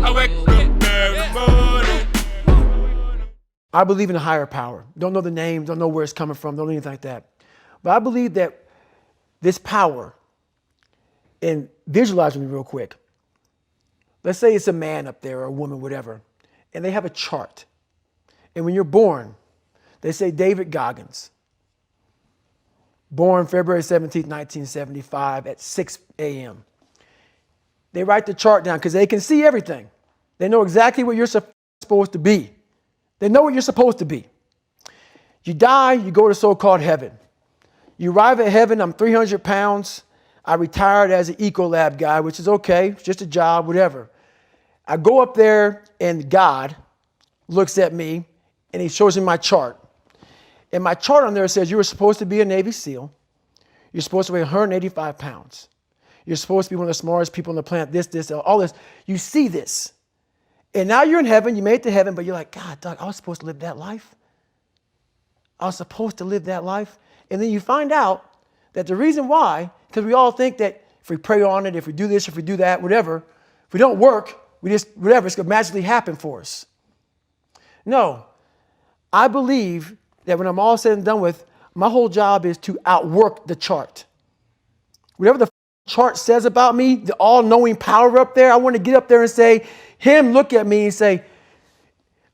I wake up every morning. I believe in a higher power. Don't know the name, don't know where it's coming from, don't know anything like that. But I believe that this power, and visualize me real quick. Let's say it's a man up there or a woman, whatever, and they have a chart. And when you're born, they say David Goggins, born February 17th, 1975 at 6 a.m. They write the chart down because they can see everything. They know exactly what you're supposed to be. They know what you're supposed to be. You die, you go to so-called heaven. You arrive at heaven, I'm 300 pounds. I retired as an Ecolab guy, which is okay. It's just a job, whatever. I go up there and God looks at me and he shows me my chart. And my chart on there says you were supposed to be a Navy SEAL. You're supposed to weigh 185 pounds. You're supposed to be one of the smartest people on the planet, this, all this. You see this. And now you're in heaven, you made it to heaven, but you're like, God, Doug, I was supposed to live that life. I was supposed to live that life. And then you find out that the reason why, because we all think that if we pray on it, if we do this, if we do that, whatever, if we don't work, we just, whatever, it's going to magically happen for us. No, I believe that when I'm all said and done with, my whole job is to outwork the chart. Whatever the chart says about me, the all-knowing power up there, I want to get up there and say, him look at me and say,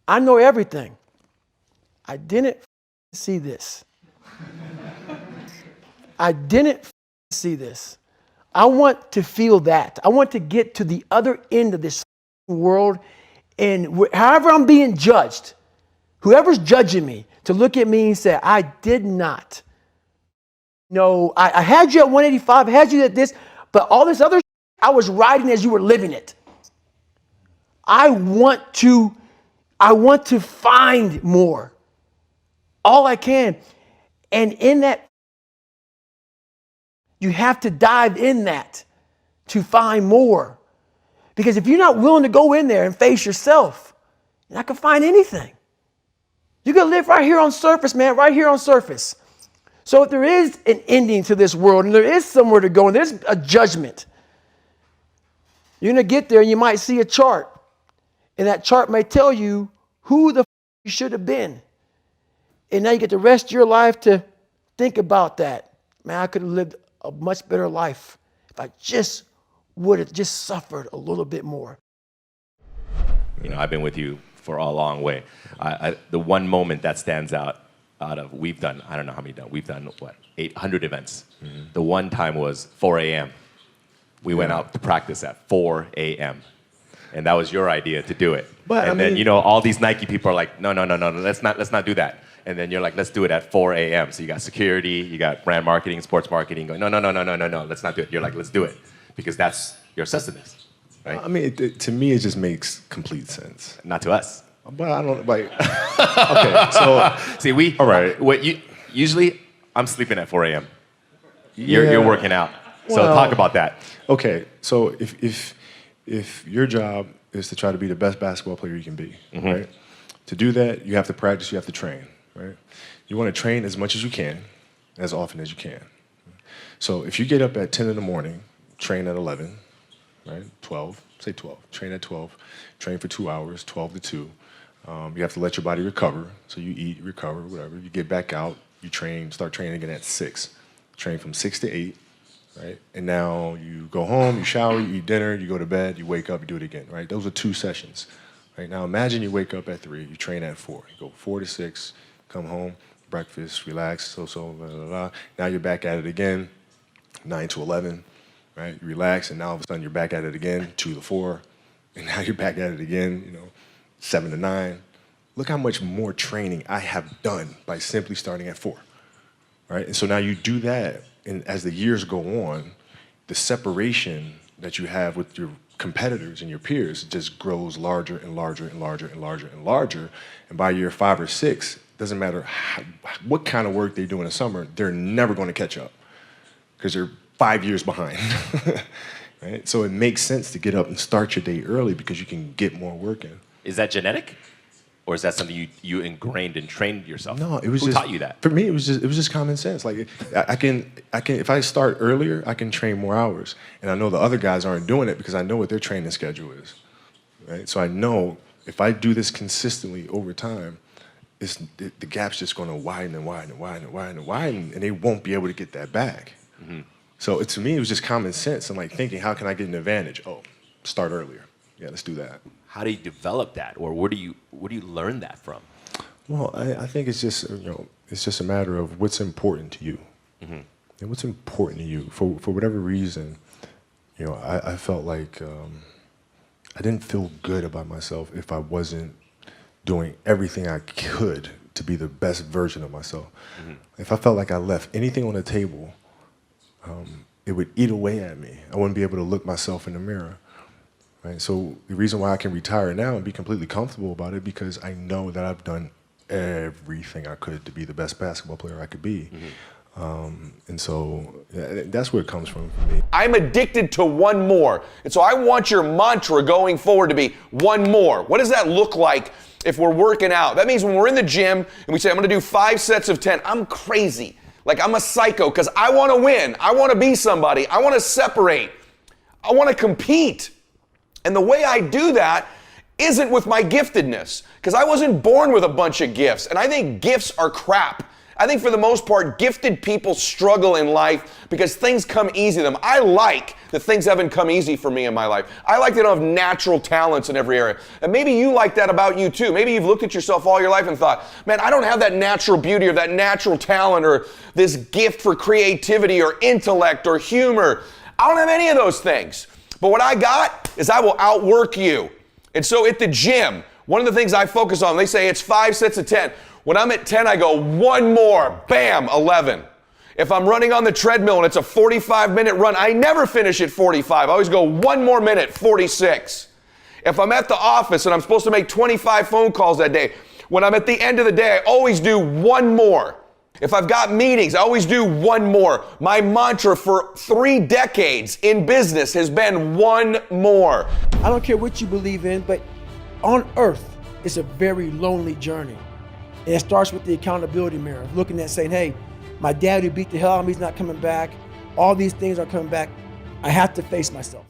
I know everything. I didn't see this. I didn't see this. I want to feel that. I want to get to the other end of this world, and however I'm being judged, whoever's judging me, to look at me and say, I did not know. I had you at 185, I had you at this, but all this other I was riding as you were living it. I want to find more. All I can. And in that, you have to dive in that to find more. Because if you're not willing to go in there and face yourself, you're not going to find anything. You're going to live right here on surface, man, right here on surface. So if there is an ending to this world and there is somewhere to go and there's a judgment, you're going to get there and you might see a chart. And that chart may tell you who the you should have been. And now you get the rest of your life to think about that. Man, I could have lived a much better life if I just would have just suffered a little bit more. You know, I've been with you for a long way. The one moment that stands out of, we've done, I don't know how many we've done, what, 800 events. Mm-hmm. The one time was 4 a.m. We went out to practice at 4 a.m. And that was your idea to do it. But and then, you know, all these Nike people are like, no, let's not do that. And then you're like, let's do it at 4 a.m. So you got security, you got brand marketing, sports marketing going, no, let's not do it. You're like, let's do it. Because that's your sustenance, right? I mean, to me, it just makes complete sense. Not to us. But I don't, like, okay, so. See, all right. Usually, I'm sleeping at 4 a.m. You're working out. So talk about that. Okay, so if your job is to try to be the best basketball player you can be, mm-hmm. right? To do that, you have to practice, you have to train, right? You want to train as much as you can, as often as you can. So if you get up at 10 in the morning, train at 11, right? 12, say 12, train at 12, train for 2 hours, 12 to 2. You have to let your body recover. So you eat, recover, whatever. You get back out, you train, start training again at 6. Train from 6 to 8, right? And now you go home, you shower, you eat dinner, you go to bed, you wake up, you do it again, right? Those are 2 sessions, right? Now imagine you wake up at 3, you train at 4. You go 4 to 6, come home, breakfast, relax, blah, blah, blah. Now you're back at it again, 9 to 11, right? You relax, and now all of a sudden you're back at it again, 2 to 4, and now you're back at it again, you know, 7 to 9. Look how much more training I have done by simply starting at 4, right? And so now you do that, and as the years go on, the separation that you have with your competitors and your peers just grows larger and larger and larger and larger and larger. And by year 5 or 6, doesn't matter what kind of work they do in the summer, they're never going to catch up because they're 5 years behind. Right? So it makes sense to get up and start your day early because you can get more work in. Is that genetic? Or is that something you ingrained and trained yourself? No, it was Who just, taught you that? For me, it was just common sense. Like I can if I start earlier, I can train more hours, and I know the other guys aren't doing it because I know what their training schedule is. right? So I know if I do this consistently over time, the gap's just going to widen and widen and widen and widen and widen, and they won't be able to get that back. So to me, it was just common sense and like thinking, how can I get an advantage? Oh, start earlier. Yeah, let's do that. How do you develop that, or where do you learn that from? Well, I think it's just it's just a matter of what's important to you, and what's important to you for whatever reason. I felt like I didn't feel good about myself if I wasn't doing everything I could to be the best version of myself. If I felt like I left anything on the table, it would eat away at me. I wouldn't be able to look myself in the mirror. Right? So the reason why I can retire now and be completely comfortable about it, because I know that I've done everything I could to be the best basketball player I could be. And so that's where it comes from for me. I'm addicted to one more. And so I want your mantra going forward to be one more. What does that look like if we're working out? That means when we're in the gym and we say, I'm going to do 5 sets of 10, I'm crazy. Like I'm a psycho because I want to win. I want to be somebody. I want to separate. I want to compete. And the way I do that isn't with my giftedness, because I wasn't born with a bunch of gifts. And I think gifts are crap. I think for the most part, gifted people struggle in life because things come easy to them. I like that things haven't come easy for me in my life. I like that I don't have natural talents in every area. And maybe you like that about you too. Maybe you've looked at yourself all your life and thought, man, I don't have that natural beauty or that natural talent or this gift for creativity or intellect or humor. I don't have any of those things. But what I got is I will outwork you. And so at the gym, one of the things I focus on, they say it's 5 sets of 10. When I'm at 10, I go one more, bam, 11. If I'm running on the treadmill and it's a 45-minute run, I never finish at 45. I always go one more minute, 46. If I'm at the office and I'm supposed to make 25 phone calls that day, when I'm at the end of the day, I always do one more. If I've got meetings, I always do one more. My mantra for 3 decades in business has been one more. I don't care what you believe in, but on earth, it's a very lonely journey. And it starts with the accountability mirror, looking at saying, hey, my dad who beat the hell out of me is not coming back. All these things are coming back. I have to face myself.